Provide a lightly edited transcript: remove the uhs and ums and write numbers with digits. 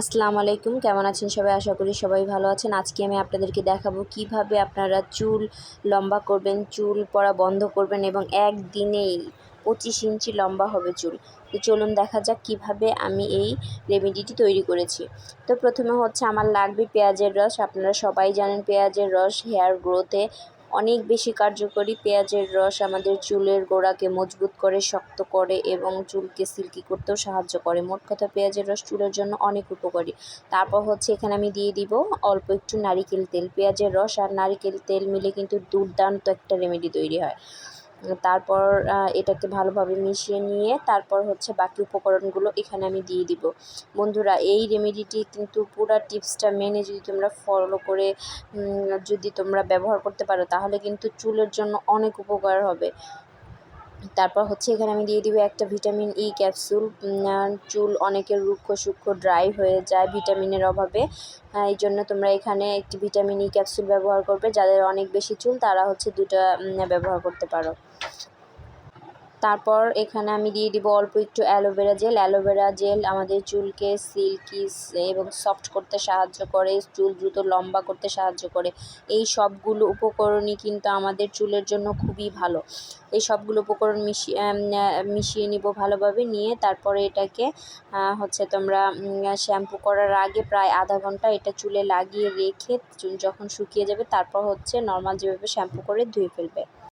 আসসালামু আলাইকুম, কেমন আছেন সবাই? আশা করি সবাই ভালো আছেন। আজকে আমি আপনাদেরকে দেখাবো কিভাবে আপনারা চুল লম্বা করবেন, চুল পড়া বন্ধ করবেন এবং একদিনেই 25 ইঞ্চি লম্বা হবে চুল। তো চলুন দেখা যাক কিভাবে আমি এই রেমেডিটি তৈরি করেছি। তো প্রথমে হচ্ছে আমার লাগবে পেঁয়াজের রস। আপনারা সবাই জানেন পেঁয়াজের রস হেয়ার গ্রোথে অনেক বেশি কার্যকরী। পেঁয়াজের রস আমাদের চুলের গোড়াকে মজবুত করে, শক্ত করে এবং চুলকে সিল্কি করতেও সাহায্য করে। মোট কথা পেঁয়াজের রস চুলের জন্য অনেক উপকারী। তারপর হচ্ছে এখানে আমি দিয়ে দিব অল্প একটু নারিকেল তেল। পেঁয়াজের রস আর নারিকেল তেল মিলে কিন্তু দুর্দান্ত একটা রেমেডি তৈরি হয়। তারপর এটাকে ভালোভাবে মিশিয়ে নিয়ে তারপর হচ্ছে বাকি উপকরণগুলো এখানে আমি দিয়ে দিব। বন্ধুরা, এই রেমেডিটি কিন্তু পুরো টিপসটা মেনে যদি তোমরা ফলো করে যদি তোমরা ব্যবহার করতে পারো তাহলে কিন্তু চুলের জন্য অনেক উপকার হবে। তারপর হচ্ছে এখানে আমি দিয়ে দিব একটা ভিটামিন ই ক্যাপসুল। চুল অনেকের রুক্ষ সূক্ষ্ম ড্রাই হয়ে যায় ভিটামিনের অভাবে। এই জন্য তোমরা এখানে একটি ভিটামিন ই ক্যাপসুল ব্যবহার করবে। যাদের অনেক বেশি চুল তারা হচ্ছে 2টা ব্যবহার করতে পারো। তারপর এখানে আমি দিয়ে দিব অল্প একটু অ্যালোভেরা জেল। অ্যালোভেরা জেল আমাদের চুলকে সিল্কি এবং সফট করতে সাহায্য করে, চুল দ্রুত লম্বা করতে সাহায্য করে। এই সবগুলো উপকরণই কিন্তু আমাদের চুলের জন্য খুবই ভালো। এই সবগুলো উপকরণ মিশিয়ে নিব ভালোভাবে, নিয়ে তারপরে এটাকে হচ্ছে তোমরা শ্যাম্পু করার আগে প্রায় আধা ঘন্টা এটা চুলে লাগিয়ে রেখে চুল যখন শুকিয়ে যাবে তারপর হচ্ছে নর্মাল যেভাবে শ্যাম্পু করে ধুয়ে ফেলবে।